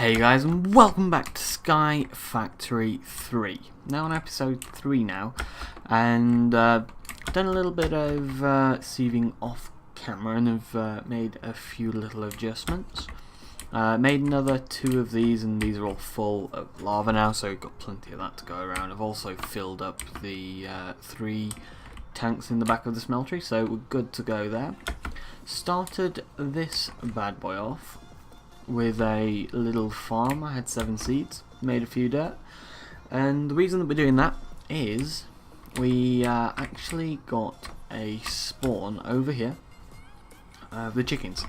Hey guys, and welcome back to SkyFactory 3. Now on episode 3 now, and done a little bit of sieving off camera and have made a few little adjustments. Made another 2 of these, and these are all full of lava now, so we've got plenty of that to go around. I've also filled up the 3 tanks in the back of the smeltery, so we're good to go there. Started this bad boy off with a little farm. I had 7 seeds, made a few dirt, and the reason that we're doing that is we actually got a spawn over here of the chickens.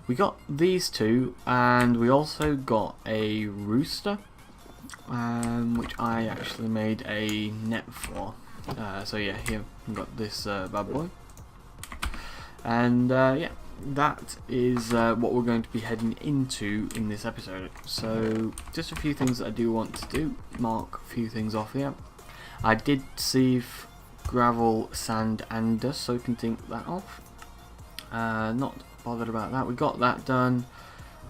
We got these 2, and we also got a rooster, which I actually made a net for. So yeah, here we've got this bad boy, and yeah, that is what we're going to be heading into in this episode. So just a few things that I do want to do, mark a few things off here. I did sieve gravel, sand and dust, so we can take that off. Not bothered about that, we got that done.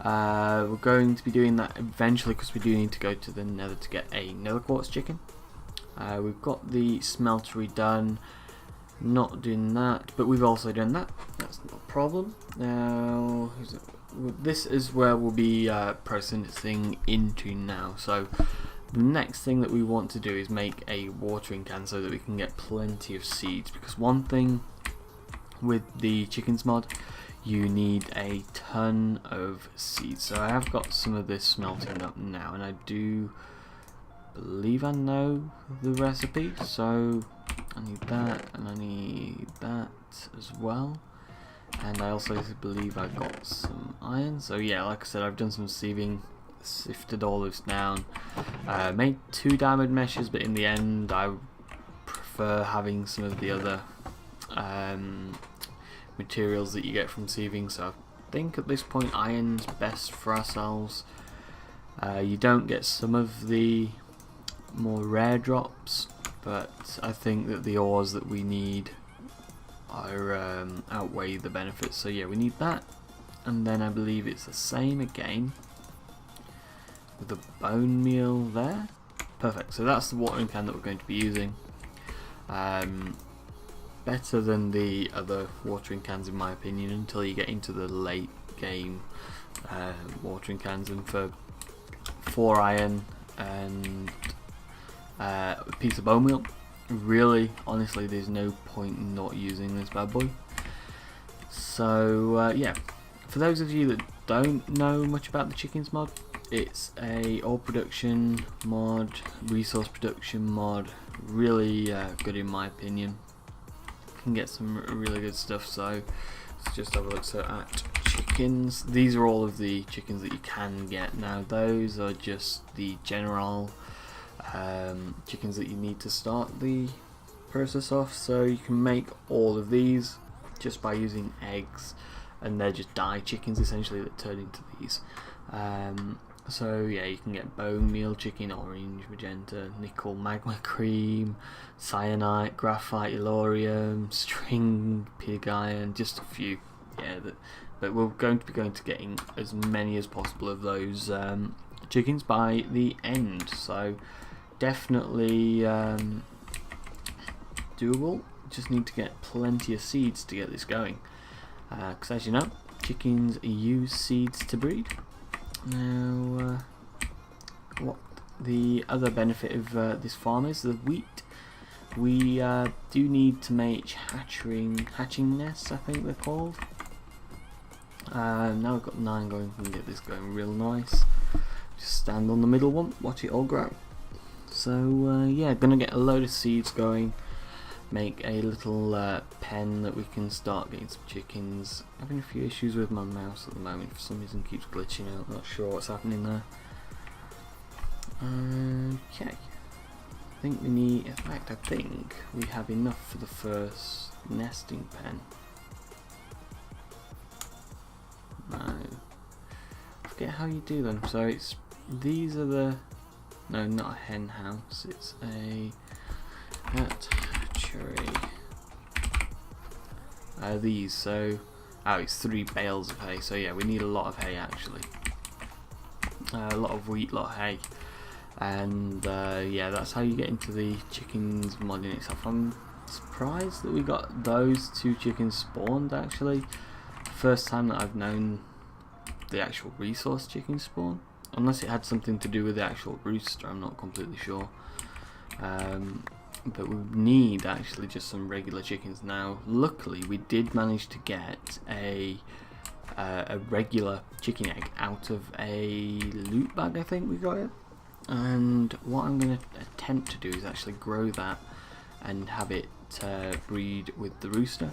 We're going to be doing that eventually because we do need to go to the Nether to get a Nether Quartz chicken. We've got the smeltery done. Not doing that, but we've also done that. That's not a problem. Now, this is where we'll be processing into now. So, the next thing that we want to do is make a watering can so that we can get plenty of seeds. Because one thing with the chickens mod, you need a ton of seeds. So I have got some of this smelting up now, and I do believe I know the recipe. So I need that, and I need that as well, and I also believe I got some iron. So yeah, like I said, I've done some sieving, sifted all this down, made 2 diamond meshes, but in the end I prefer having some of the other materials that you get from sieving. So I think at this point iron's best for ourselves. You don't get some of the more rare drops, but I think that the ores that we need are outweigh the benefits. So yeah, we need that, and then I believe it's the same again with the bone meal there. Perfect. So that's the watering can that we're going to be using. Better than the other watering cans in my opinion until you get into the late game watering cans, and for 4 iron and a piece of bone meal, really honestly there's no point in not using this bad boy. So yeah, for those of you that don't know much about the chickens mod, it's a ore production mod, resource production mod, really good in my opinion. Can get some really good stuff. So let's just have a look. So at chickens, these are all of the chickens that you can get now. Those are just the general chickens that you need to start the process off. So you can make all of these just by using eggs, and they're just dye chickens essentially that turn into these. So yeah, you can get bone meal chicken, orange, magenta, nickel, magma cream, cyanite, graphite, elorium, string, pig iron, just a few. Yeah, but we're going to be getting as many as possible of those chickens by the end. So definitely doable. Just need to get plenty of seeds to get this going, because as you know, chickens use seeds to breed. Now what the other benefit of this farm is, the wheat. We do need to make hatching nests, I think they're called. Now we've got 9 going, we can get this going real nice. Just stand on the middle one, watch it all grow. So yeah, gonna get a load of seeds going, make a little pen that we can start getting some chickens. Having a few issues with my mouse at the moment, for some reason keeps glitching out, not sure what's happening there. Okay, I think we need, in fact I think we have enough for the first nesting pen. No, I forget how you do them. So it's, these are the, no, not a hen house, it's a hatchery. These, so oh, it's 3 bales of hay, so yeah, we need a lot of hay actually. a lot of wheat, a lot of hay, and yeah, that's how you get into the chickens modding itself. I'm surprised that we got those 2 chickens spawned actually. First time that I've known the actual resource chicken spawn, unless it had something to do with the actual rooster, I'm not completely sure. But we need actually just some regular chickens now. Luckily we did manage to get a regular chicken egg out of a loot bag, I think we got it. And what I'm going to attempt to do is actually grow that and have it breed with the rooster,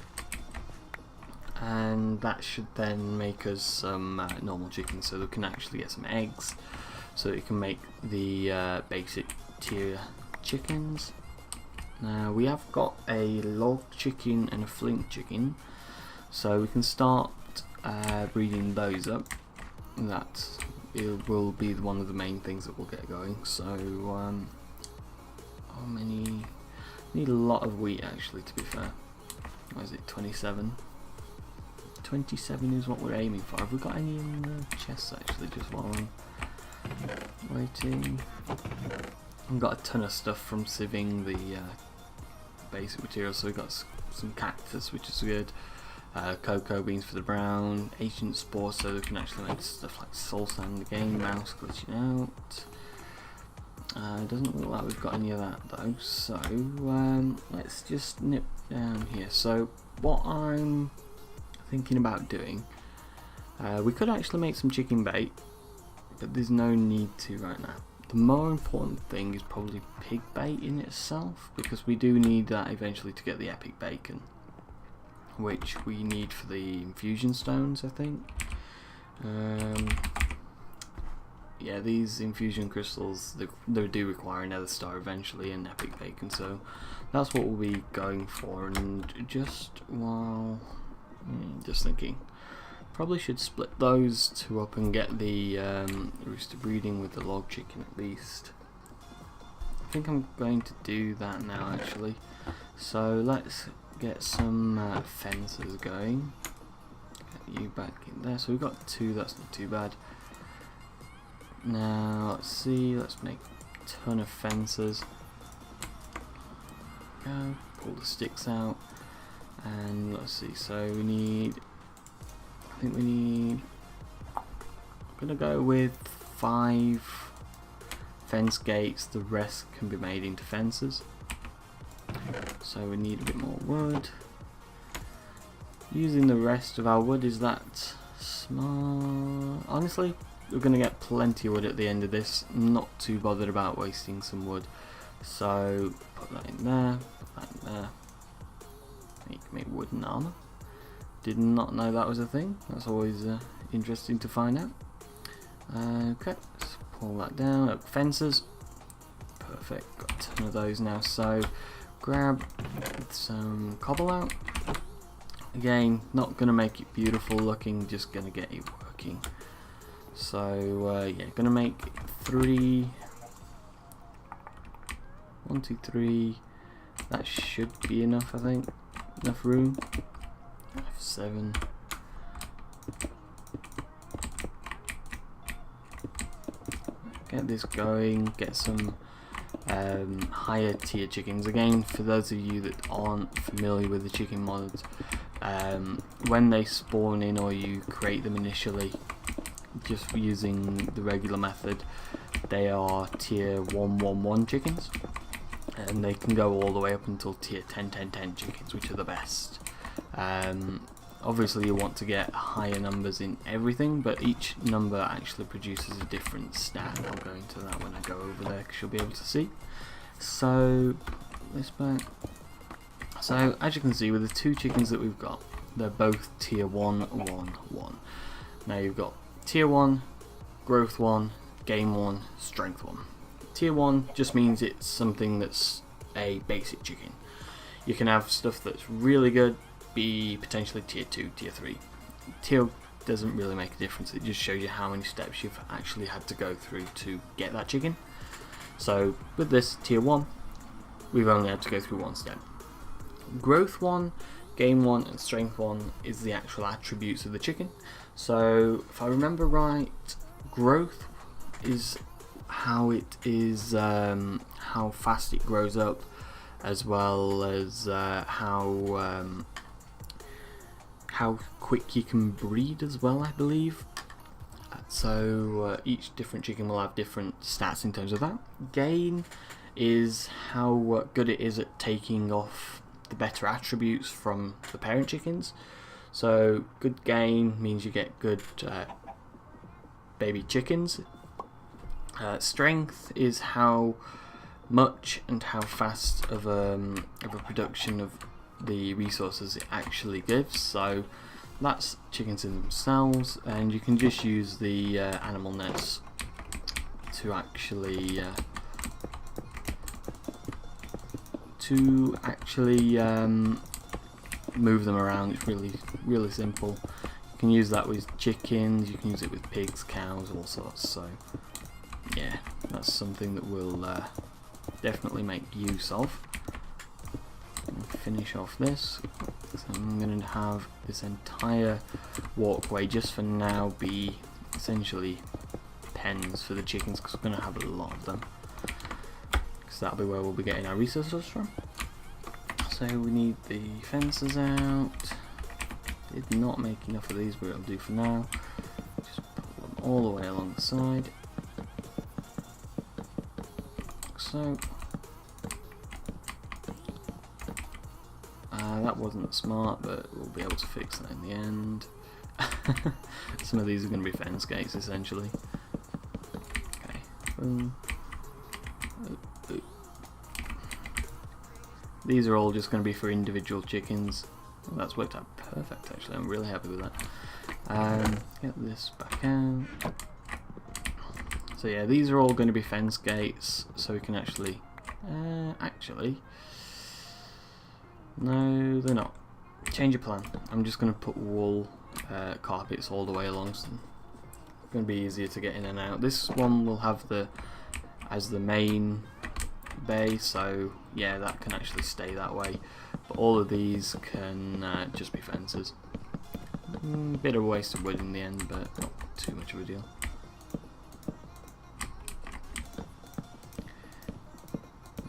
and that should then make us some normal chickens, so we can actually get some eggs, so it can make the basic tier chickens. Now we have got a log chicken and a flint chicken, so we can start breeding those up. That it will be one of the main things that we'll get going. So how many? Need a lot of wheat actually, to be fair. What is it, 27? 27 is what we're aiming for. Have we got any in the chests actually, just while I'm waiting? I've got a ton of stuff from sieving the basic materials, so we've got some cactus, which is good, cocoa beans for the brown, ancient spores, so we can actually make stuff like soul sand again, mouse glitching out. It doesn't look like we've got any of that though, so let's just nip down here. So what I'm thinking about doing, we could actually make some chicken bait, but there's no need to right now. The more important thing is probably pig bait in itself, because we do need that eventually to get the epic bacon, which we need for the infusion stones, I think. Yeah, these infusion crystals, they do require a nether star eventually and epic bacon, so that's what we'll be going for. And just while just thinking, probably should split those 2 up and get the rooster breeding with the log chicken at least. I think I'm going to do that now actually. So let's get some fences going. Get you back in there. So we've got 2, that's not too bad. Now let's see, let's make a ton of fences. Go, pull the sticks out, and let's see, so we need, I think we need, I'm gonna go with 5 fence gates, the rest can be made into fences. So we need a bit more wood. Using the rest of our wood, is that smart? Honestly, we're going to get plenty of wood at the end of this. I'm not too bothered about wasting some wood. So put that in there, put that in there. You can make wooden armor. Did not know that was a thing. That's always interesting to find out. Okay, let's pull that down. Fences. Perfect. Got a ton of those now. So grab some cobble out. Again, not going to make it beautiful looking, just going to get it working. So yeah, gonna make 3. 1, 2, 3. That should be enough, I think. Enough room. 7. Get this going. Get some higher tier chickens. Again, for those of you that aren't familiar with the chicken mods, when they spawn in or you create them initially, just using the regular method, they are tier 111 chickens, and they can go all the way up until tier 10 chickens, which are the best. Obviously you want to get higher numbers in everything, but each number actually produces a different stat. I'll go into that when I go over there because you'll be able to see. So this back. So as you can see, with the 2 chickens that we've got, they're both tier 111. Now you've got tier 1, growth 1, game 1, strength 1. Tier 1 just means it's something that's a basic chicken. You can have stuff that's really good, be potentially tier 2, tier 3. Tier doesn't really make a difference, it just shows you how many steps you've actually had to go through to get that chicken. So with this tier 1, we've only had to go through 1 step. Growth 1, game 1 and strength 1 is the actual attributes of the chicken. So if I remember right, growth is how it is, how fast it grows up, as well as how quick you can breed as well, I believe. So each different chicken will have different stats in terms of that. Gain is how good it is at taking off the better attributes from the parent chickens. So good gain means you get good baby chickens. Strength is how much and how fast of a production of the resources it actually gives. So that's chickens in themselves, and you can just use the animal nets to actually move them around. It's really simple. You can use that with chickens, you can use it with pigs, cows, all sorts. So yeah, that's something that we'll definitely make use of. Finish off this. So I'm going to have this entire walkway just for now be essentially pens for the chickens, because we're going to have a lot of them, because that'll be where we'll be getting our resources from. So we need the fences out. Did not make enough of these, but it'll do for now. Just put them all the way along the side. So that wasn't smart, but we'll be able to fix that in the end. Some of these are going to be fence gates essentially. Okay, boom. These are all just going to be for individual chickens. Oh, that's worked out perfect actually, I'm really happy with that. Get this back out. So yeah, these are all going to be fence gates, so we can actually no, they're not. Change your plan. I'm just going to put wool carpets all the way along, so it's going to be easier to get in and out. This one will have as the main bay, so yeah, that can actually stay that way. But all of these can just be fences. Bit of a waste of wood in the end, but not too much of a deal.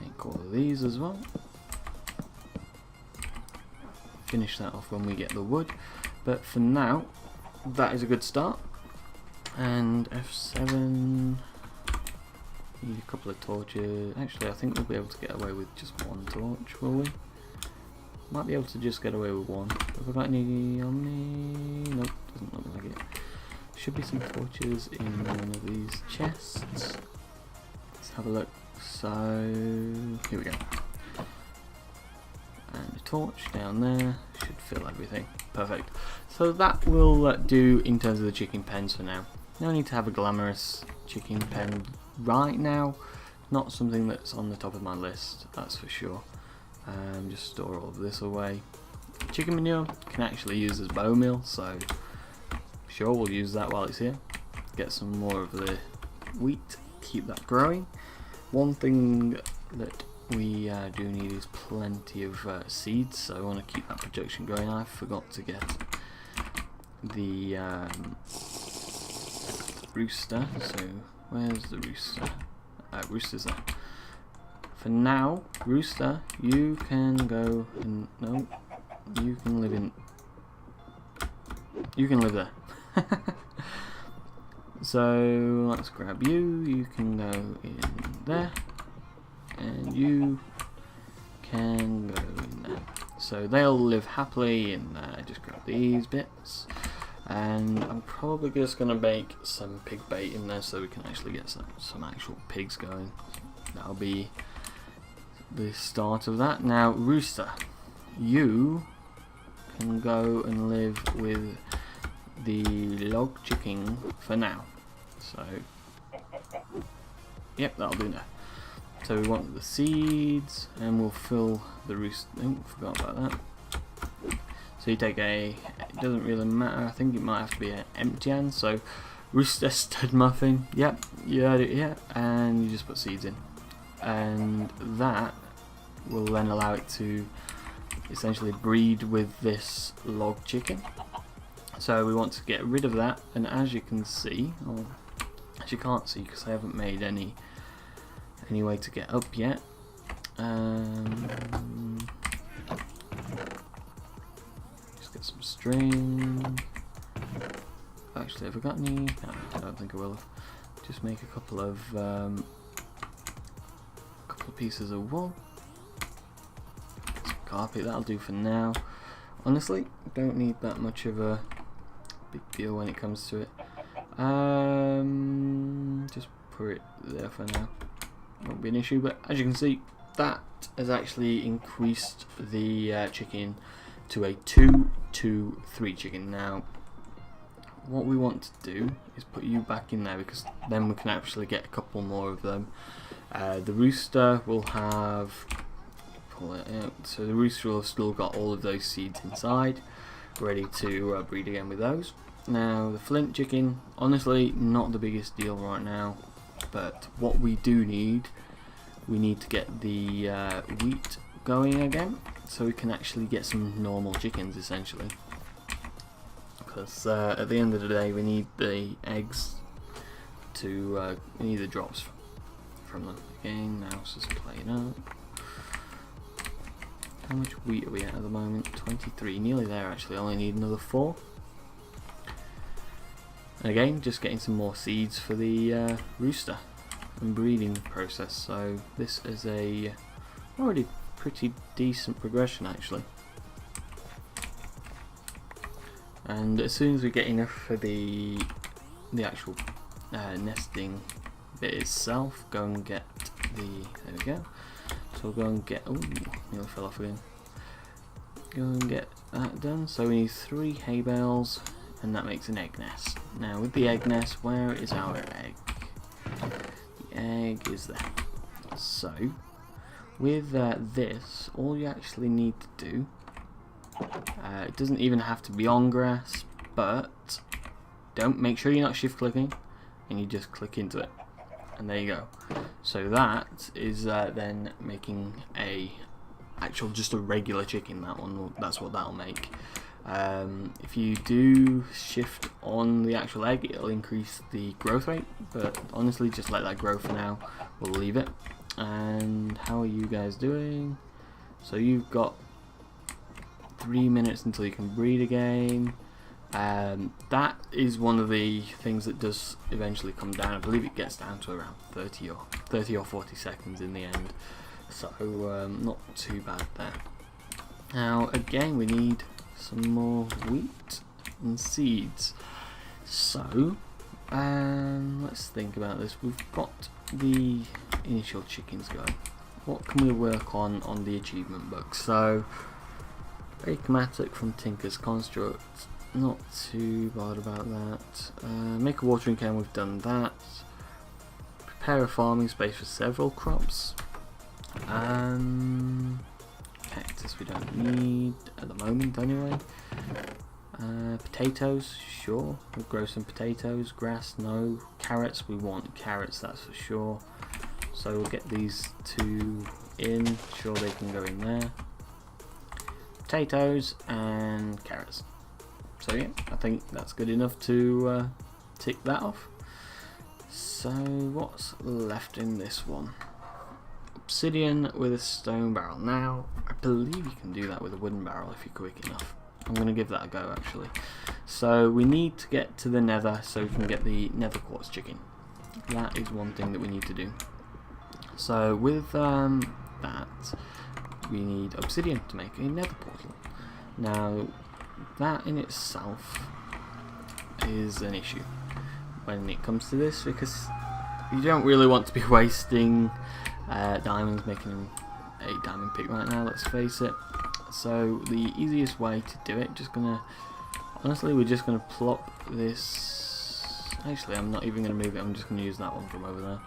Make all of these as well. Finish that off when we get the wood, but for now that is a good start. And F7, need a couple of torches. Actually, I think we'll be able to get away with just one torch, will we? Might be able to just get away with one. Have I got any on me? Nope, doesn't look like it. Should be some torches in one of these chests. Let's have a look. So here we go. And a torch down there should fill everything. Perfect. So that will do in terms of the chicken pens for now. No need to have a glamorous chicken pen right now. Not something that's on the top of my list, that's for sure. Just store all of this away. Chicken manure can actually use as bone meal, so sure, we'll use that while it's here. Get some more of the wheat, keep that growing. One thing that we do need is plenty of seeds, so I want to keep that production going. I forgot to get the rooster, so where's the rooster? Rooster's there. For now, rooster, you can go and no, you can live in. You can live there. So let's grab you. You can go in there, and you can go in there. So they'll live happily in there. Just grab these bits, and I'm probably just gonna make some pig bait in there so we can actually get some actual pigs going. That'll be the start of that. Now, rooster, you can go and live with the log chicken for now. So, yep, that'll do now. So we want the seeds, and we'll fill the rooster. Oh, forgot about that. So you take it doesn't really matter. I think it might have to be an empty hand. So rooster stud muffin. Yep, you heard it here, and you just put seeds in. And that will then allow it to essentially breed with this log chicken. So we want to get rid of that, and as you can see, I'll as you can't see because I haven't made any way to get up yet. Just get some string. Actually, have I got any? No, I don't think I will have. Just make a couple of pieces of wool. Some carpet, that'll do for now. Honestly, don't need that much of a big deal when it comes to it. Just put it there for now. Won't be an issue, but as you can see, that has actually increased the chicken to a 2-2-3 chicken. Now, what we want to do is put you back in there because then we can actually get a couple more of them. The rooster will have, pull it out, so the rooster will have still got all of those seeds inside, ready to breed again with those. Now the flint chicken, honestly not the biggest deal right now, but what we do need, we need to get the wheat going again so we can actually get some normal chickens essentially. Because at the end of the day we need the eggs to, we need the drops from them. Again, now it's just playing out. How much wheat are we at the moment? 23, nearly there actually, only need another 4. And again, just getting some more seeds for the rooster and breeding process. So this is a already pretty decent progression actually. And as soon as we get enough for the actual nesting bit itself, go and get the, there we go. So we'll go and get, oh, nearly fell off again. Go and get that done. So we need 3 hay bales, and that makes an egg nest. Now with the egg nest, where is our egg? The egg is there. So with this, all you actually need to do, it doesn't even have to be on grass, but make sure you're not shift clicking, and you just click into it, and there you go. So that is then making just a regular chicken. That's what that'll make. If you do shift on the actual egg, it'll increase the growth rate, but honestly just let that grow for now. We'll leave it. And how are you guys doing? So you've got 3 minutes until you can breed again. That is one of the things that does eventually come down. I believe it gets down to around 30 or 40 seconds in the end, so not too bad there. Now again, we need some more wheat and seeds. So let's think about this. We've got the initial chickens going. What can we work on the achievement book? So Achromatic from Tinker's Construct, not too bad about that. Make a watering can, we've done that. Prepare a farming space for several crops. Cactus we don't need at the moment anyway. Potatoes, sure, we'll grow some potatoes. Grass, no. Carrots, we want carrots, that's for sure. So we'll get these 2 in, sure they can go in there. Potatoes and carrots. So yeah, I think that's good enough to tick that off. So what's left in this one? Obsidian with a stone barrel. Now I believe you can do that with a wooden barrel if you're quick enough. I'm going to give that a go actually. So we need to get to the nether so we can get the nether quartz chicken. That is one thing that we need to do. So with that, we need obsidian to make a nether portal. Now that in itself is an issue when it comes to this, because you don't really want to be wasting diamonds making a diamond pick right now, let's face it. So the easiest way to do it, honestly we're just gonna plop this, actually I'm not even gonna move it, I'm just gonna use that one from over there.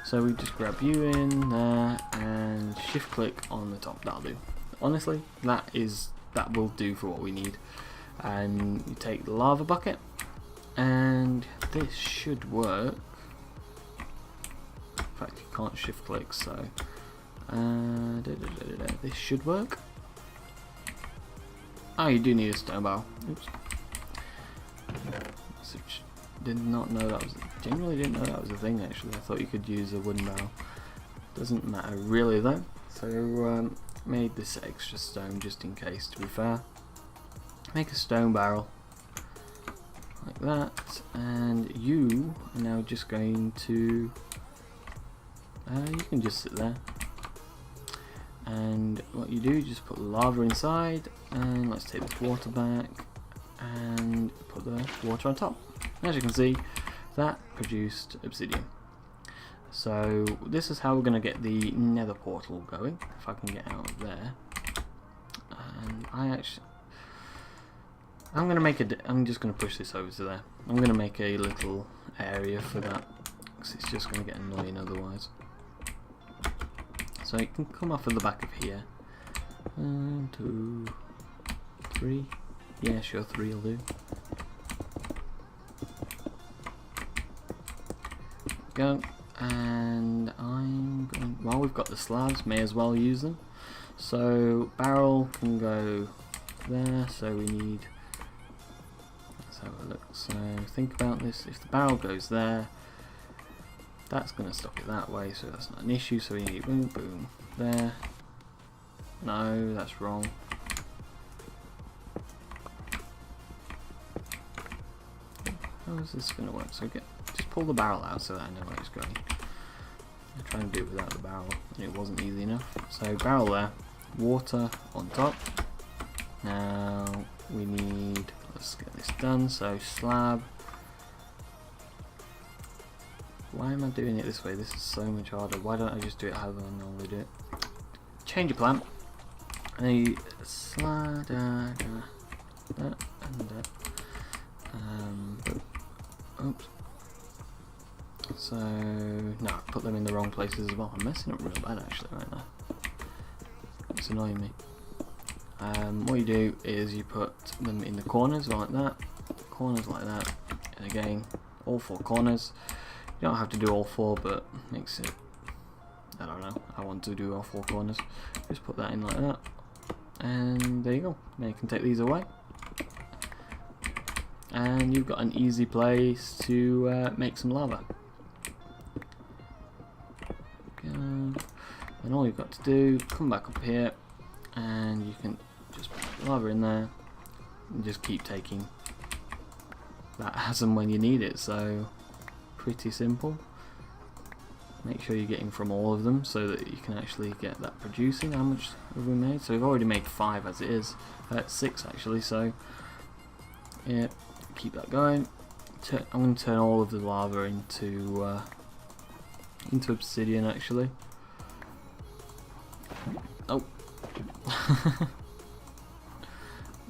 So we just grab you in there and shift click on the top, that'll do. Honestly, that will do for what we need. And you take the lava bucket, and this should work. In fact, you can't shift click, so this should work. Oh, you do need a stone barrel. Oops. Did not know that was genuinely didn't know that was a thing actually. I thought you could use a wooden barrel. Doesn't matter really though. So made this extra stone just in case, to be fair. Make a stone barrel like that, and you are now just going to you can just sit there, and what you do, just put lava inside, and let's take this water back and put the water on top. As you can see, that produced obsidian. So this is how we're going to get the nether portal going, if I can get out of there. And I'm just going to push this over to there. I'm going to make a little area for that, because it's just going to get annoying otherwise. So it can come off of the back of here. 1, 2, 3. Yeah, sure, 3 will do. Go. And I'm going, well, we've got the slabs, may as well use them. So barrel can go there, so we need, let's have a look. So think about this, if the barrel goes there, that's going to stop it that way, so that's not an issue. So we need boom, boom, there. No, that's wrong. How is this going to work? So just pull the barrel out so that I know where it's going. I'm trying to do it without the barrel, and it wasn't easy enough. So barrel there, water on top. Now we need, let's get this done. So slab. Why am I doing it this way? This is so much harder. Why don't I just do it how I normally do it? Change your plan. A slab, that and that. Oops. So no, I put them in the wrong places as well. I'm messing up real bad actually right now. It's annoying me. What you do is you put them in the corners like that, and again, all 4 corners. You don't have to do all 4, but makes it, I don't know, I want to do all 4 corners. Just put that in like that, and there you go. Now you can take these away, and you've got an easy place to make some lava. And all you've got to do, come back up here, and you can just put lava in there, and just keep taking that as and when you need it. So pretty simple. Make sure you're getting from all of them so that you can actually get that producing. How much have we made? So we've already made 5 as it is. 6 actually, so yeah, keep that going. I'm going to turn all of the lava into obsidian actually. Oh.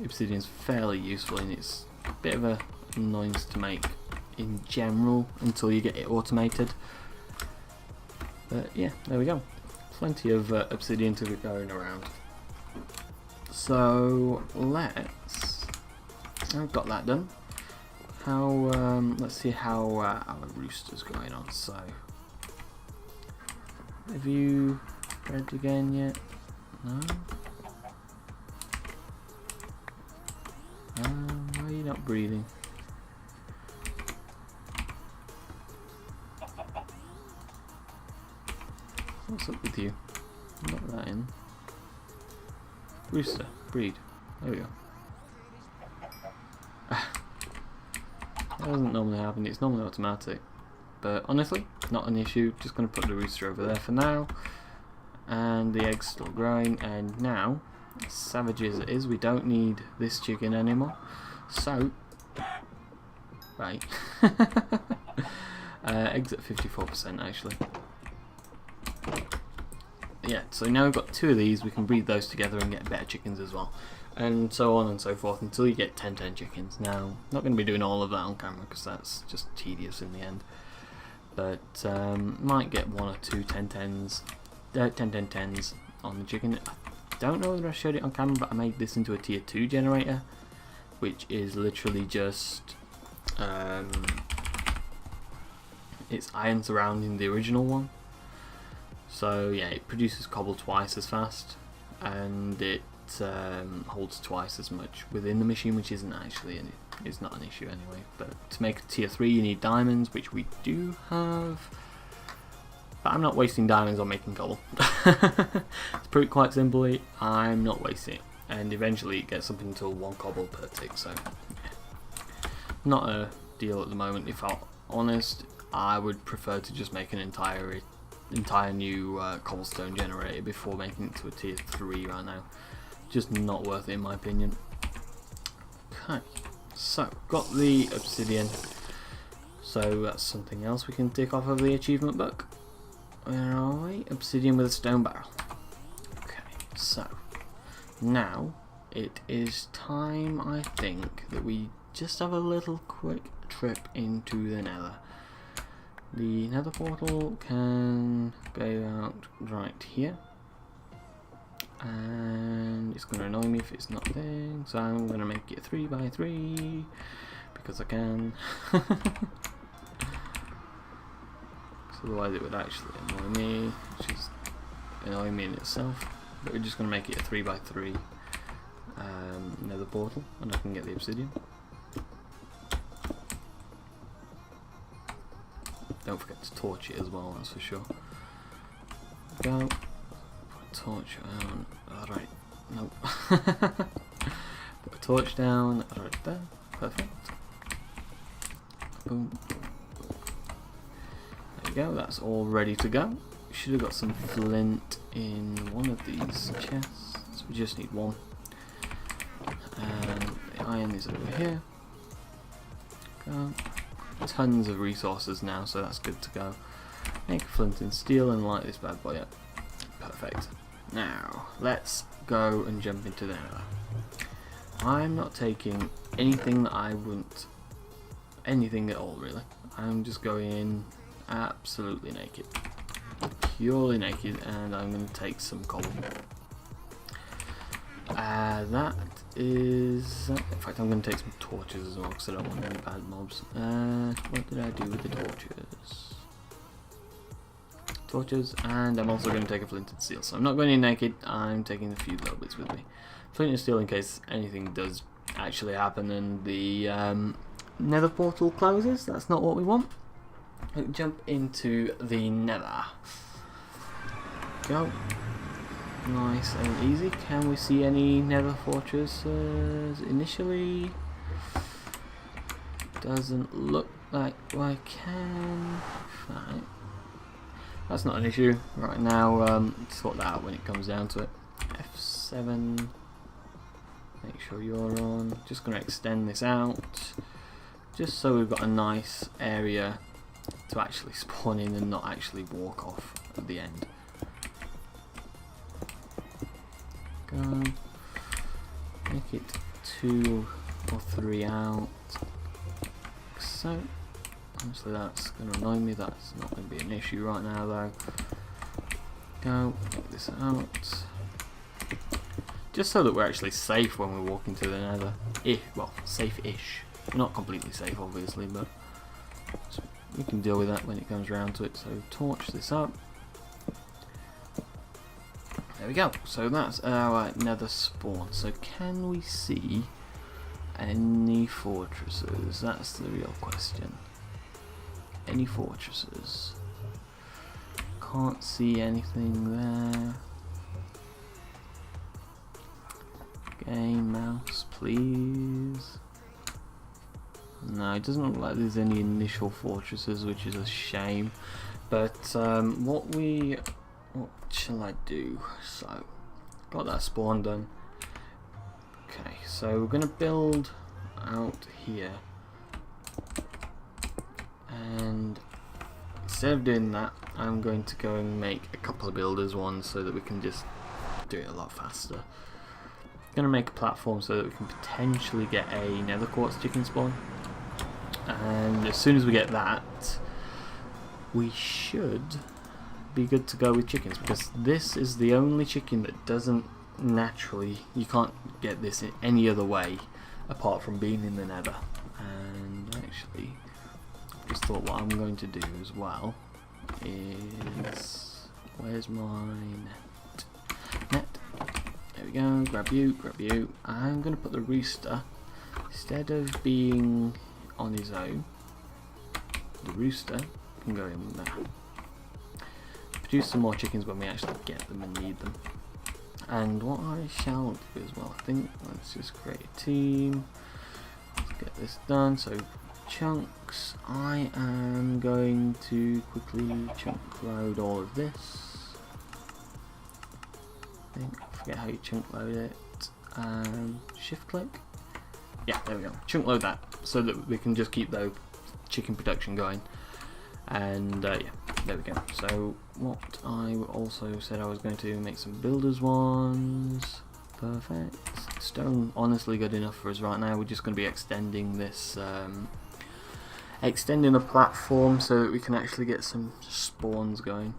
Obsidian's fairly useful, and it's a bit of a annoyance to make in general until you get it automated. But yeah, there we go. Plenty of obsidian to be going around. So I've got that done. How let's see how our rooster's going on. So have you bred again yet? No? Why are you not breathing? What's up with you? Knock that in. Rooster, breed. There we go. That doesn't normally happen, it's normally automatic. But honestly, not an issue. Just going to put the rooster over there for now. And the egg's still growing, and now, savage as it is, we don't need this chicken anymore. So, right. Eggs at 54% actually. Yeah, so now we've got 2 of these, we can breed those together and get better chickens as well. And so on and so forth until you get 10 chickens. Now, not going to be doing all of that on camera because that's just tedious in the end. But might get 1 or 2 10s on the chicken. I don't know whether I showed it on camera, but I made this into a tier 2 generator, which is literally just it's iron surrounding the original one. So yeah, it produces cobble twice as fast, and it holds twice as much within the machine, which isn't actually It's not an issue anyway. But to make a tier 3 you need diamonds, which we do have. But I'm not wasting diamonds on making cobble. To put it quite simply, I'm not wasting it. And eventually it gets up until 1 cobble per tick, so yeah. Not a deal at the moment. If I'm honest, I would prefer to just make an entire new cobblestone generator before making it to a tier 3 right now. Just not worth it in my opinion. Okay, so got the obsidian, so that's something else we can tick off of the achievement book. Where are we? Obsidian with a stone barrel. Okay, so now it is time, I think, that we just have a little quick trip into the Nether. The Nether portal can go out right here, and it's going to annoy me if it's not there, so I'm going to make it 3 by 3 because I can. Otherwise it would actually annoy me, which is annoying me in itself. But we're just going to make it a 3 by 3 Nether portal, and I can get the obsidian. Don't forget to torch it as well, that's for sure. Go. Put a torch on. Alright, nope. Put a torch down right there. Perfect. Boom. There we go, that's all ready to go. We should have got some flint in one of these chests. So we just need 1. And the iron is over here. Go. Tons of resources now, so that's good to go. Make flint and steel and light this bad boy up. Perfect. Now let's go and jump into the Nether. I'm not taking anything that I wouldn't, anything at all really. I'm just going in absolutely naked, purely naked, and I'm going to take some cobble. That is, in fact I'm going to take some torches as well because I don't want any bad mobs. What did I do with the torches? Torches, and I'm also going to take a flint and steel. So I'm not going in naked, I'm taking a few little bits with me. Flint and steel in case anything does actually happen and the Nether portal closes. That's not what we want. We'll jump into the Nether. Go. Nice and easy. Can we see any Nether fortresses initially? Doesn't look like I can. Right. That's not an issue right now. Sort that out when it comes down to it. F7. Make sure you're on. Just going to extend this out, just so we've got a nice area to actually spawn in and not actually walk off at the end. Go. Make it 2 or 3 out. So, honestly, that's going to annoy me. That's not going to be an issue right now, though. Go. Make this out. Just so that we're actually safe when we walk into the Nether. Well, safe-ish. We're not completely safe, obviously, but we can deal with that when it comes around to it. So torch this up. There we go. So that's our Nether spawn. So can we see any fortresses? That's the real question. Any fortresses? Can't see anything there. Game mouse, please. No, it doesn't look like there's any initial fortresses, which is a shame. But what shall I do? So, got that spawn done. Okay, so we're gonna build out here, and instead of doing that, I'm going to go and make a couple of builders ones so that we can just do it a lot faster. Going to make a platform so that we can potentially get a Nether Quartz chicken spawn, and as soon as we get that, we should be good to go with chickens, because this is the only chicken that doesn't naturally, you can't get this in any other way apart from being in the Nether. And actually, just thought what I'm going to do as well is, where's my net? There we go, grab you. I'm going to put the rooster instead of being on his own, the rooster can go in there. Produce some more chickens when we actually get them and need them. And what I shall do as well, I think, let's just create a team. Let's get this done. So chunks, I am going to quickly chunk load all of this. I forget how you chunk load it. Shift click. Yeah, there we go. Chunk load that so that we can just keep the chicken production going. And yeah, there we go. So what I also said I was going to make some builders ones. Perfect. Stone honestly good enough for us right now. We're just going to be extending this, extending the platform so that we can actually get some spawns going.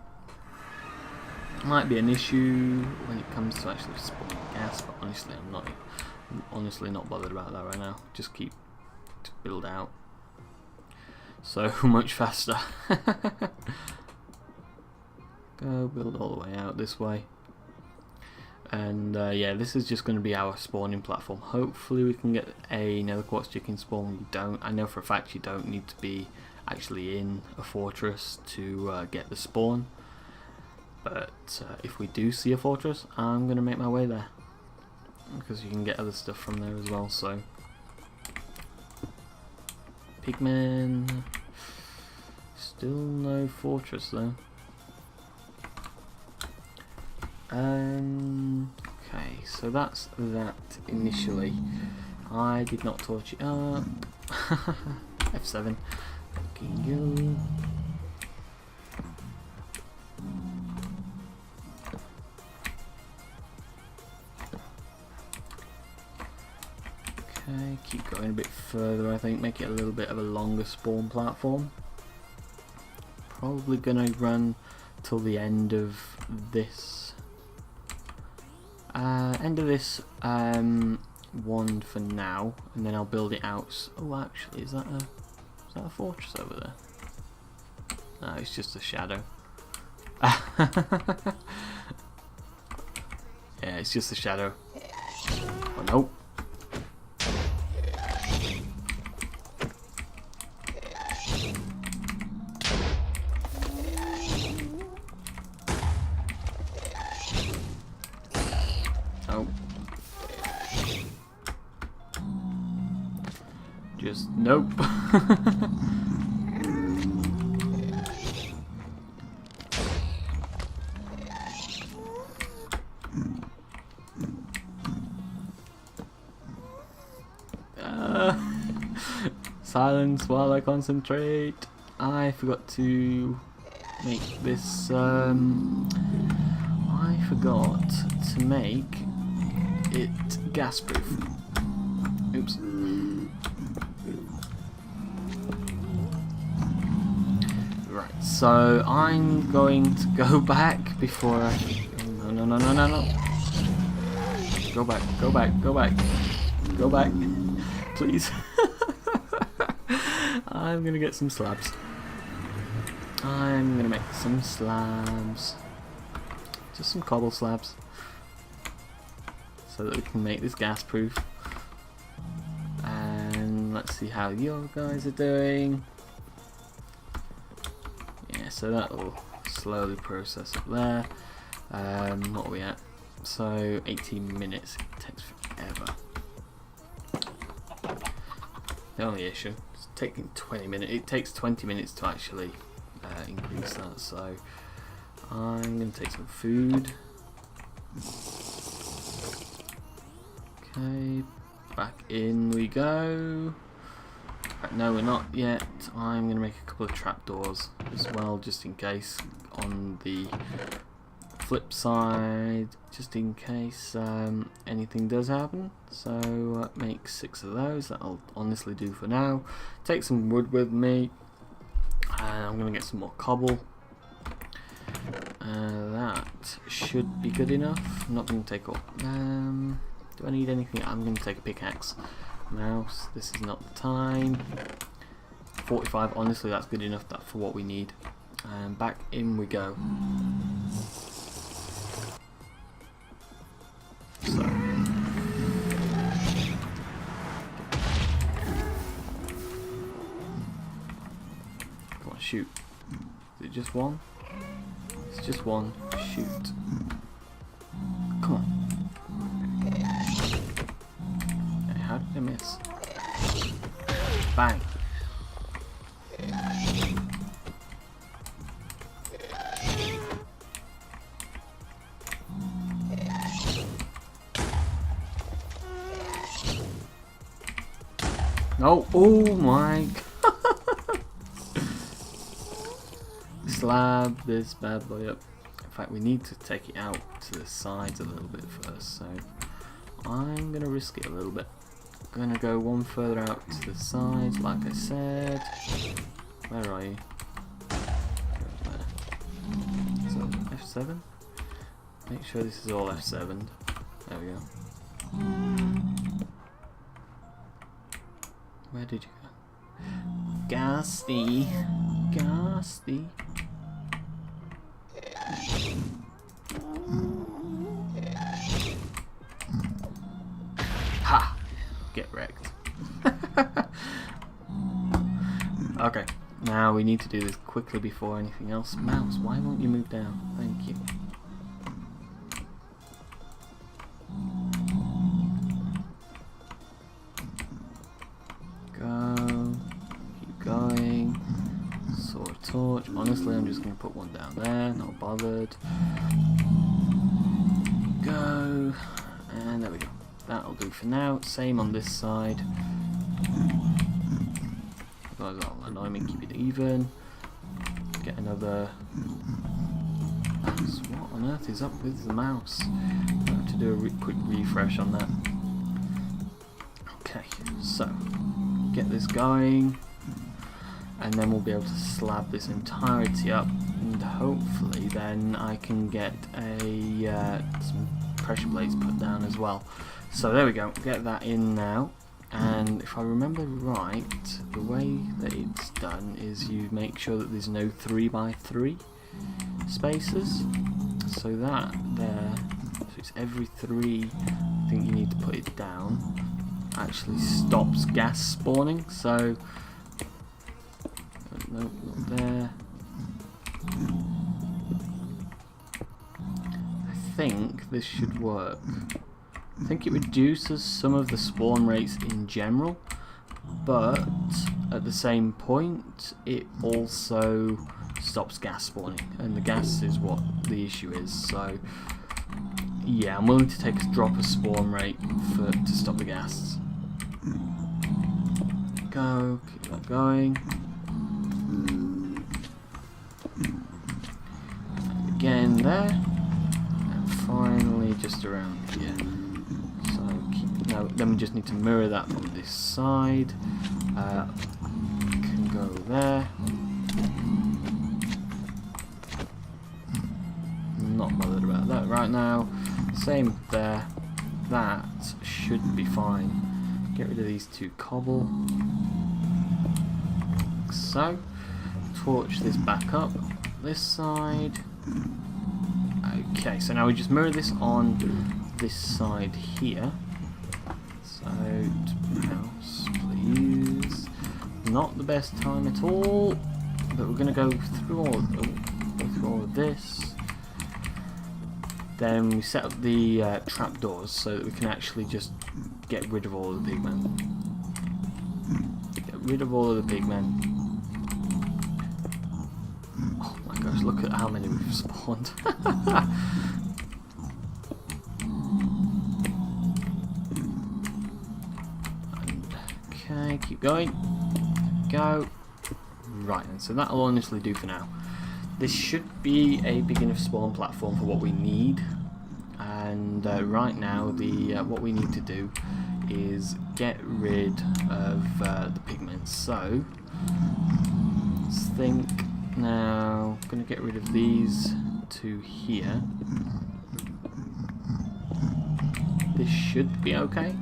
Might be an issue when it comes to actually spawning gas, but honestly I'm honestly not bothered about that right now. Just keep to build out so much faster. Go build all the way out this way. And yeah, this is just going to be our spawning platform. Hopefully we can get a nether quartz chicken spawn. You don't, I know for a fact you don't need to be actually in a fortress to get the spawn. But if we do see a fortress, I'm going to make my way there. Because you can get other stuff from there as well, so. Pigmen. Still no fortress though. Okay, so that's that initially. I did not torch it up. F7. Fucking go. Okay, keep going a bit further, I think, make it a little bit of a longer spawn platform. Probably gonna run till the end of this one for now, and then I'll build it out. Oh, actually, is that a fortress over there? No, it's just a shadow. Yeah, it's just a shadow. Oh no. Just nope. Silence while I concentrate. I forgot to make this. I forgot to make it gas proof. Oops. Right, so I'm going to go back before I... No. Go back, go back, go back. Go back, please. I'm gonna get some slabs. I'm gonna make some slabs. Just some cobble slabs. So that we can make this gas proof. And let's see how your guys are doing. Yeah, so that will slowly process up there. What are we at? So 18 minutes. It takes forever. The only issue is taking 20 minutes. It takes 20 minutes to actually increase that. So I'm going to take some food. Okay, back in we go. No, we're not yet. I'm going to make a couple of trapdoors as well, just in case, on the flip side, just in case anything does happen. So make 6 of those. That'll honestly do for now. Take some wood with me, and I'm going to get some more cobble. That should be good enough. I'm not going to take all. Do I need anything? I'm going to take a pickaxe. Mouse, this is not the time. 45, honestly that's good enough for what we need. And back in we go. So just one. It's just one. Shoot. Come on. Okay, how did I miss? Bang. No, oh my god. Slab this bad boy up. In fact, we need to take it out to the sides a little bit first, so I'm gonna risk it a little bit. I'm gonna go one further out to the sides, like I said. Where are you? There. So F7? Make sure this is all F7. There we go. Where did you go? Ghastly. Ghastly. Ha! Get wrecked. Okay, now we need to do this quickly before anything else. Mouse, why won't you move down? Thank you. Torch. Honestly, I'm just going to put one down there, not bothered. Go, and there we go. That'll do for now. Same on this side. That'll annoy me, keep it even. Get another. What on earth is up with the mouse? I have to do a quick refresh on that. Okay, so get this going. And then we'll be able to slab this entirety up, and hopefully then I can get a some pressure plates put down as well. So there we go, get that in now. And if I remember right, the way that it's done is you make sure that there's no 3x3 spaces. So that there, so it's every 3, I think you need to put it down, actually stops gas spawning. So nope, not there. I think this should work. I think it reduces some of the spawn rates in general, but at the same point it also stops gas spawning, and the gas is what the issue is. So yeah, I'm willing to take a drop of spawn rate to stop the gas. Go, keep that going. Again there, and finally just around here. So now then we just need to mirror that on this side. Can go there. Not bothered about that right now. Same there. That should be fine. Get rid of these 2 cobble. Like so. Torch this back up this side. Okay, so now we just mirror this on this side here. So mouse, please. Not the best time at all, but we're going to go through all of this. Then we set up the trapdoors so that we can actually just get rid of all of the pigmen. Get rid of all of the pigmen. Oh my gosh, look at how many we've spawned. Okay, keep going. Go. Right, and so that'll honestly do for now. This should be a big enough spawn platform for what we need, and right now what we need to do is get rid of the pigments. So let's think now. I'm going to get rid of these 2 here. This should be okay.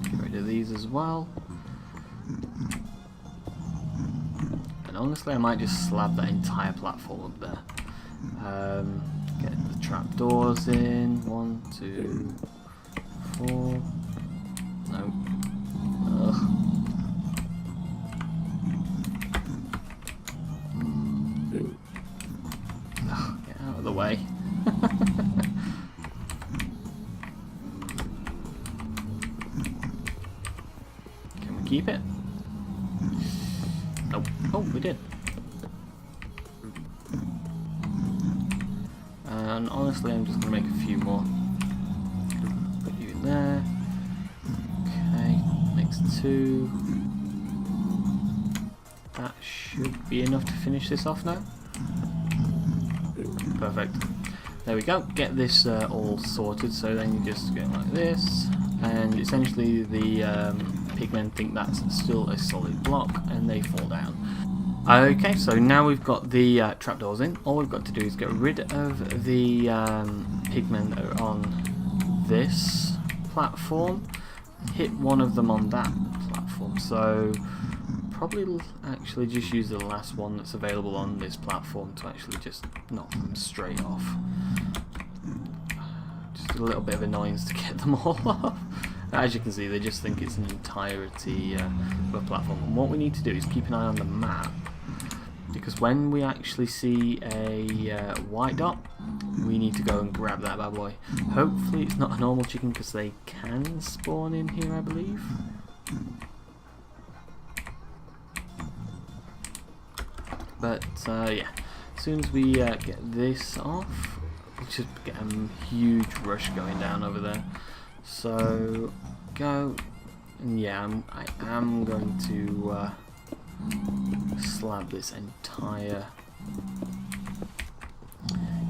Get rid of these as well. Honestly, I might just slab that entire platform up there. Get the trapdoors in. 1, 2, 4. No. Ugh. keep it? Nope. Oh, we did. And honestly, I'm just going to make a few more. Put you in there. Okay, next 2. That should be enough to finish this off now. Perfect. There we go. Get this all sorted. So then you just go like this, and essentially the pigmen think that's still a solid block, and they fall down. Okay, so now we've got the trapdoors in. All we've got to do is get rid of the pigmen that are on this platform. Hit one of them on that platform. So probably actually just use the last one that's available on this platform to actually just knock them straight off. Just a little bit of annoyance to get them all off. As you can see, they just think it's an entirety of a platform. And what we need to do is keep an eye on the map, because when we actually see a white dot, we need to go and grab that bad boy. Hopefully it's not a normal chicken, because they can spawn in here, I believe. But yeah, as soon as we get this off, we should get a huge rush going down over there. So go, and yeah, I am going to slab this entire.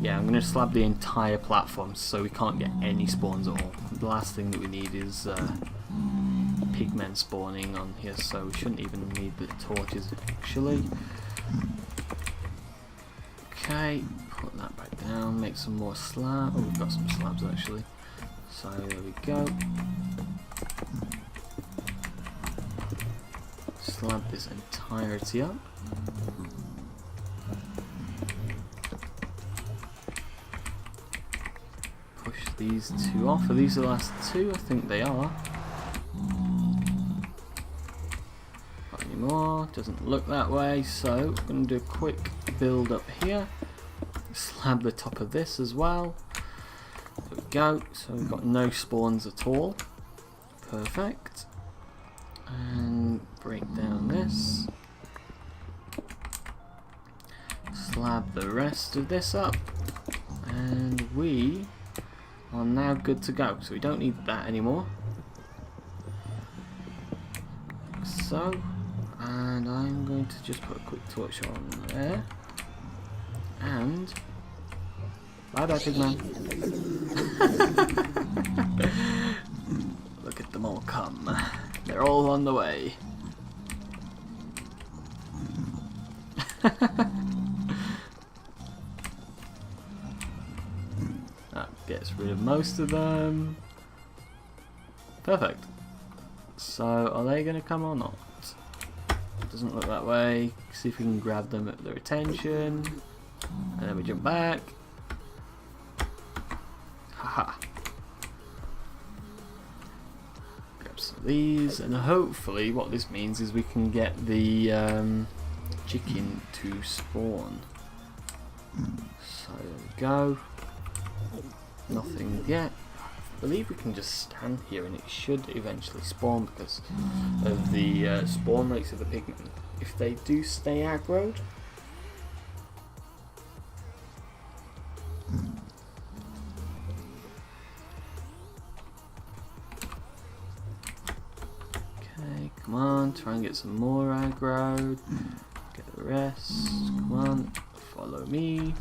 Yeah, I'm going to slab the entire platform so we can't get any spawns at all. The last thing that we need is pigmen spawning on here, so we shouldn't even need the torches actually. Okay, put that back down, make some more slabs. Oh, we've got some slabs actually. So there we go. Slab this entirety up. Push these 2 off. Are these the last 2? I think they are. Not anymore. Doesn't look that way. So I'm going to do a quick build up here. Slab the top of this as well. There we go. So we've got no spawns at all. Perfect. And break down this. Slab the rest of this up. And we are now good to go. So we don't need that anymore. So, and I'm going to just put a quick torch on there. And bye bye, pigman. Look at them all come. They're all on the way. That gets rid of most of them. Perfect. So are they going to come or not? Doesn't look that way. See if we can grab them at their attention. And then we jump back. Haha. Grab some of these, and hopefully what this means is we can get the chicken to spawn. So there we go. Nothing yet. I believe we can just stand here and it should eventually spawn because of the spawn rates of the pigmen. If they do stay aggroed, okay, come on, try and get some more aggroed. Get the rest. Come on, follow me.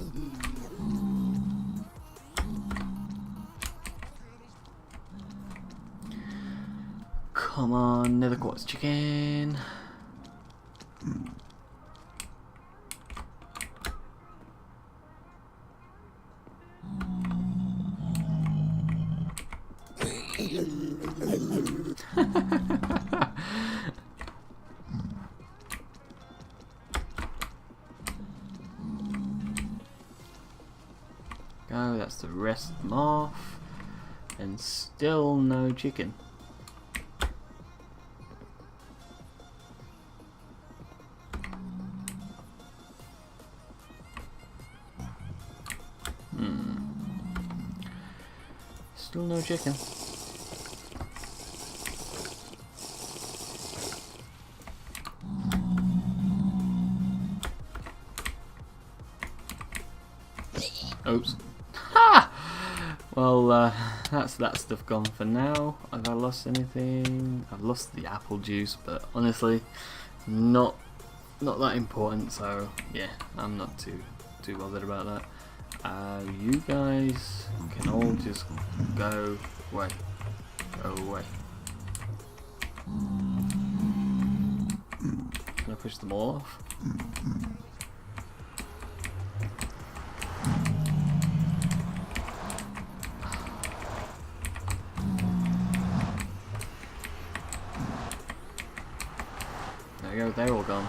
Come on, Nether Quartz chicken. Go, that's the rest of them off. And still no chicken. Still no chicken. Oops. Ha! Well, that's that stuff gone for now. Have I lost anything? I've lost the apple juice, but honestly, not that important. So yeah, I'm not too bothered about that. You guys can all just go away. Go away. Can I push them all off? There we go, they're all gone.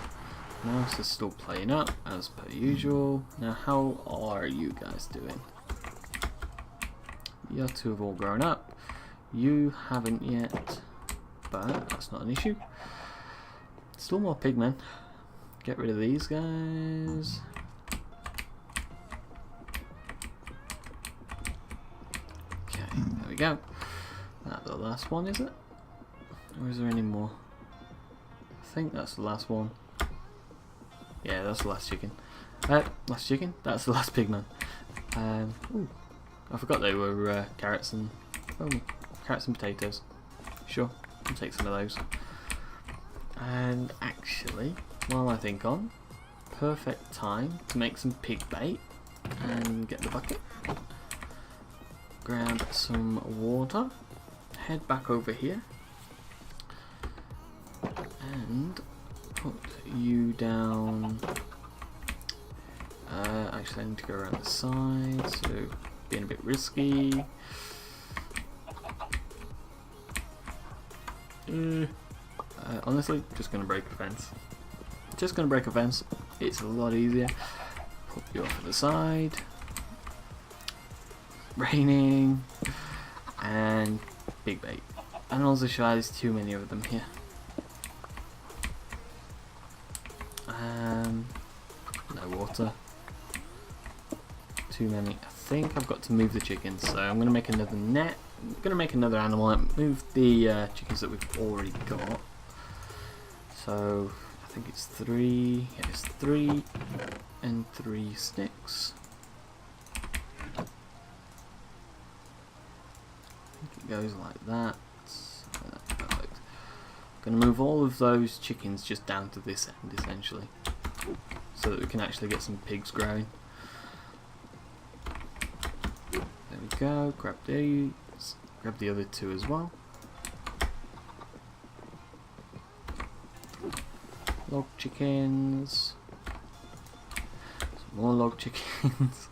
Mouse is still playing up as per usual. Now, how are you guys doing? You two have all grown up. You haven't yet, but that's not an issue. Still more pigmen. Get rid of these guys. Okay, there we go. That's the last one, is it? Or is there any more? I think that's the last one. Yeah, that's the last chicken. Last chicken? That's the last pigman. Ooh, I forgot they were carrots and potatoes. Sure, I'll take some of those. And actually, while I think on, perfect time to make some pig bait and get the bucket. Grab some water. Head back over here. And put you down. Actually, I need to go around the side, so being a bit risky. Honestly, just gonna break a fence. Just gonna break a fence. It's a lot easier. Put you off to the side. Raining and big bait. And also, there's too many of them here. No water. Too many. I think I've got to move the chickens, so I'm going to make another net. I'm going to make another animal and move the chickens that we've already got. So I think it's 3. Yeah, it's 3 and 3 sticks. I think it goes like that. Perfect. I'm going to move all of those chickens just down to this end, essentially, so that we can actually get some pigs growing. There we go. Grab these. Grab the other 2 as well. Log chickens. Some more log chickens.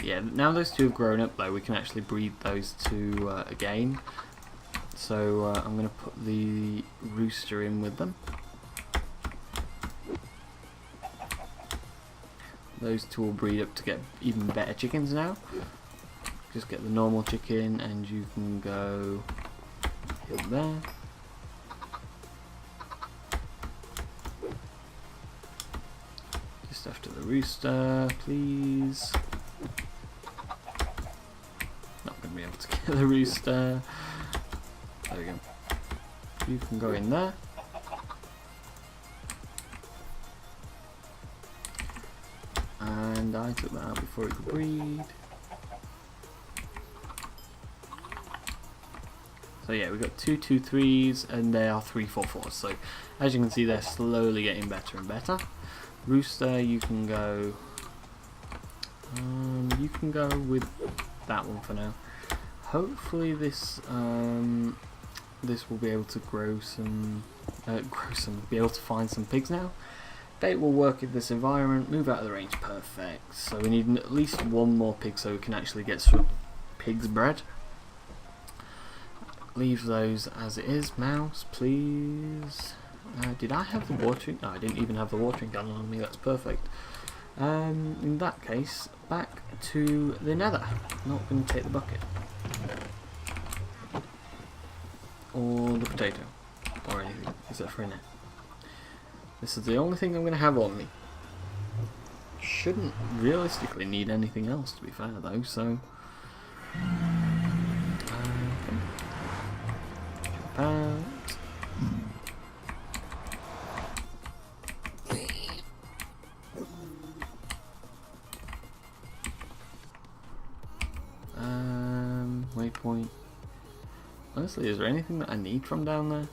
Yeah, now those 2 have grown up though, we can actually breed those 2 again. So I'm going to put the rooster in with them. Those 2 will breed up to get even better chickens now. Just get the normal chicken and you can go in there. Just after the rooster, please. Not going to be able to get the rooster. There we go. You can go in there. And I took that out before it could breed. So yeah, we've got 2 2-3s and they are 3 4-4s. So as you can see, they're slowly getting better and better. Rooster, you can go. You can go with that one for now. Hopefully this this will be able to grow some, be able to find some pigs now. Bait will work in this environment. Move out of the range, perfect. So we need at least 1 more pig so we can actually get some pigs bred. Leave those as it is. Mouse, please. Did I have the watering? No, I didn't even have the watering gun on me. That's perfect. In that case, back to the Nether. Not going to take the bucket or the potato or anything except for a net. This is the only thing I'm going to have on me. Shouldn't realistically need anything else, to be fair though. So jump out. point. Honestly, is there anything that I need from down there?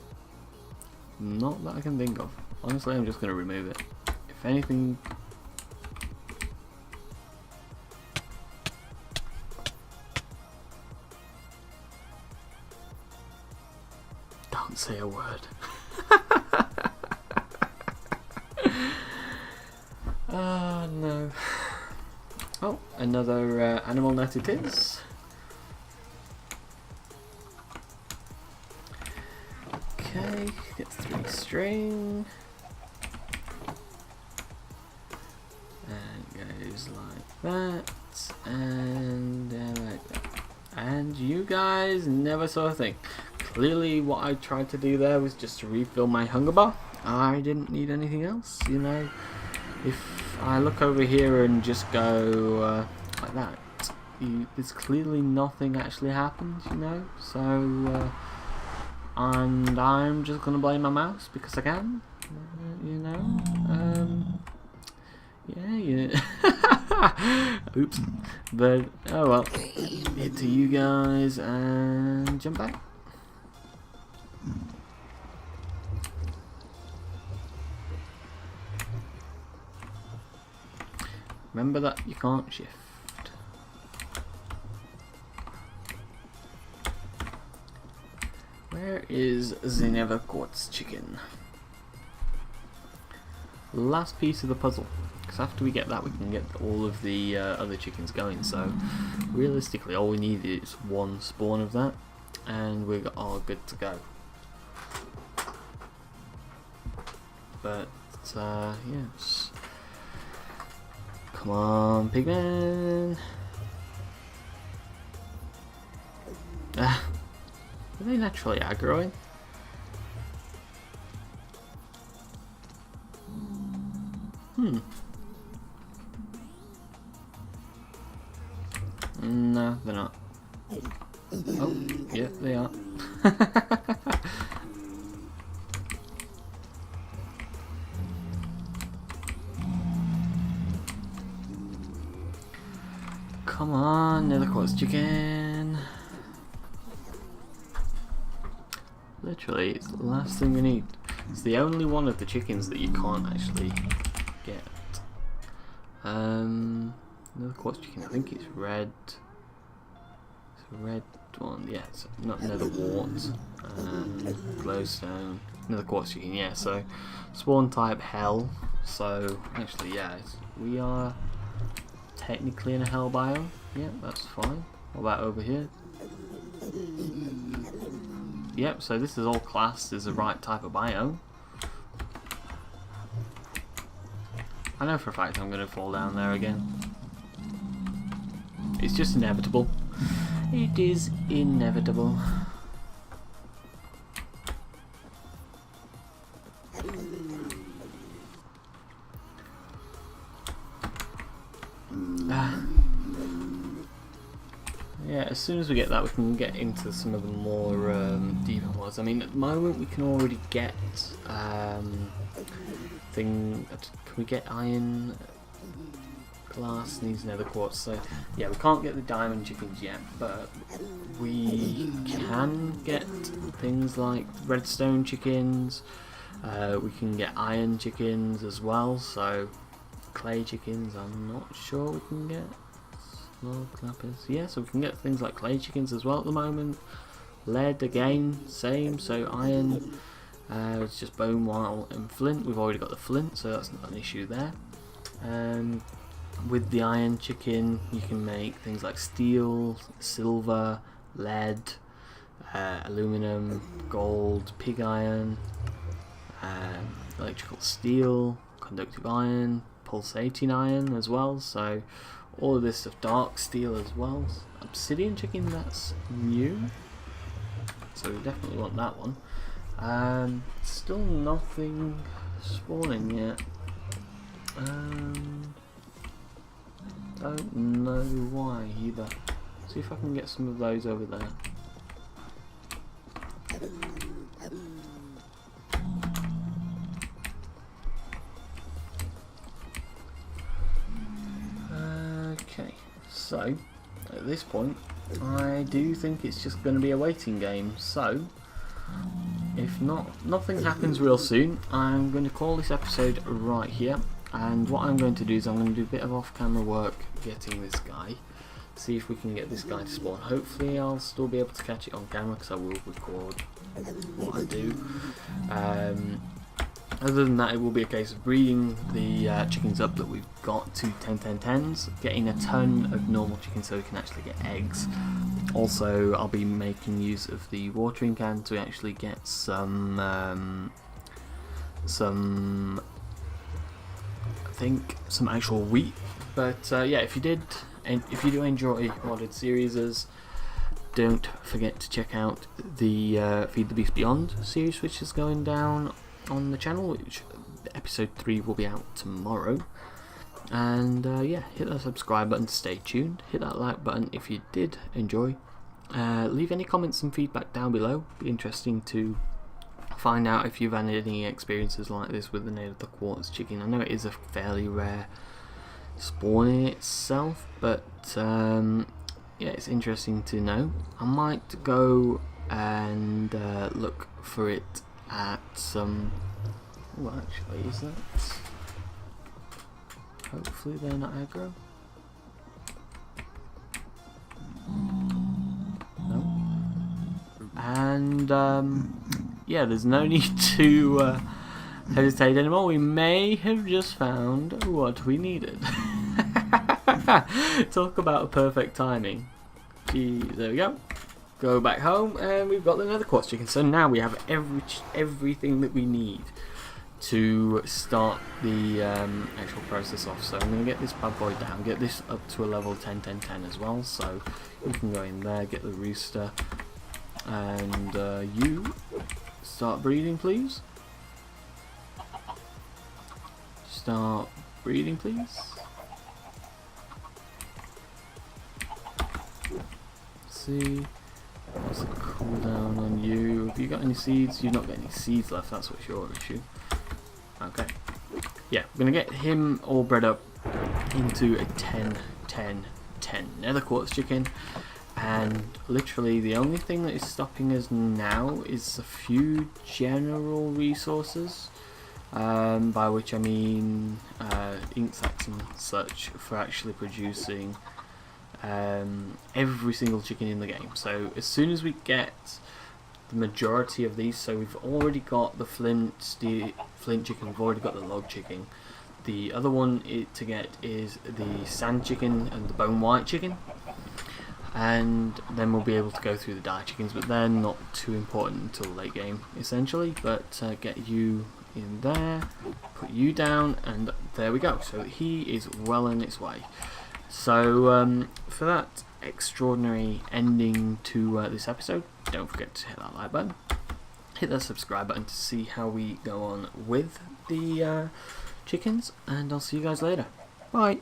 Not that I can think of. Honestly, I'm just going to remove it. If anything... Don't say a word. Ah, no. Oh, another animal net it is. Okay, get 3 string. And it goes like that. And like that. And you guys never saw a thing. Clearly what I tried to do there was just to refill my hunger bar. I didn't need anything else, you know. If I look over here and just go like that, there's clearly nothing actually happened, you know. So, and I'm just gonna blame my mouse because I can, you know. Yeah. Oops. But oh well. Hit to you guys and jump back. Remember that you can't shift. Where is the Nether Quartz chicken? Last piece of the puzzle. Because after we get that, we can get all of the other chickens going. So realistically, all we need is 1 spawn of that, and we're all good to go. But yes. Come on, pigman! Are they naturally aggroing? No, they're not. Oh, yeah, they are. Come on, Nether Quartz chicken. Literally, it's the last thing we need. It's the only one of the chickens that you can't actually get. Nether Quartz chicken, I think it's red. It's a red one, yeah, it's not Nether Wart. Glowstone. Nether Quartz chicken, yeah, so spawn type hell. So, actually, yeah, we are technically in a hell biome. Yeah, that's fine. What about over here? Yep, so this is all classed as the right type of biome. I know for a fact I'm going to fall down there again. It's just inevitable. It is inevitable. Yeah, as soon as we get that, we can get into some of the more deeper ones. I mean, at the moment we can already get can we get iron, glass, and these Nether Quartz? So yeah, we can't get the diamond chickens yet, but we can get things like redstone chickens. We can get iron chickens as well. So clay chickens, I'm not sure we can get. Small clappers, yeah. So we can get things like clay chickens as well at the moment. Lead again, same. So iron. It's just bone, wattle, and flint. We've already got the flint, so that's not an issue there. With the iron chicken, you can make things like steel, silver, lead, aluminum, gold, pig iron, electrical steel, conductive iron, pulsating iron as well. So all of this stuff, dark steel as well. Obsidian chicken, that's new, so we definitely want that one. Still nothing spawning yet. Don't know why either. See if I can get some of those over there. Okay, so at this point I do think it's just going to be a waiting game, so if nothing happens real soon, I'm going to call this episode right here. And what I'm going to do is I'm going to do a bit of off-camera work getting this guy. See if we can get this guy to spawn. Hopefully I'll still be able to catch it on camera because I will record what I do. Other than that, it will be a case of breeding the chickens up that we've got to 10-10-10s, getting a ton of normal chickens so we can actually get eggs. Also, I'll be making use of the watering can to actually get some actual wheat. But yeah, if you do enjoy modded series, don't forget to check out the Feed the Beast Beyond series, which is going down on the channel, which episode 3 will be out tomorrow. And yeah, hit that subscribe button to stay tuned, hit that like button if you did enjoy, leave any comments and feedback down below. Be interesting to find out if you've had any experiences like this with the Nether Quartz chicken. I know it is a fairly rare spawn in itself, but yeah, it's interesting to know. I might go and look for it at some... oh, actually, is that... hopefully they're not aggro. No. And yeah, there's no need to hesitate anymore. We may have just found what we needed. Talk about perfect timing. Gee, there we go. Go back home and we've got another Quartz chicken. So now we have everything that we need to start the actual process off. So I'm going to get this bad boy down, get this up to a level 10-10-10 as well. So we can go in there, get the rooster, and you start breeding, please. Start breeding, please. Let's see. What's the cooldown on you? Have you got any seeds? You've not got any seeds left, that's what's your issue. Okay. Yeah, I'm going to get him all bred up into a 10-10-10 Nether Quartz chicken. And literally the only thing that is stopping us now is a few general resources. By which I mean ink sacs and such for actually producing every single chicken in the game. So as soon as we get the majority of these, so we've already got the flint chicken, we've already got the log chicken. The other one to get is the sand chicken and the bone white chicken, and then we'll be able to go through the dye chickens, but they're not too important until late game essentially. But get you in there, put you down, and there we go. So he is well on its way. So for that extraordinary ending to this episode, don't forget to hit that like button, hit that subscribe button to see how we go on with the chickens, and I'll see you guys later. Bye.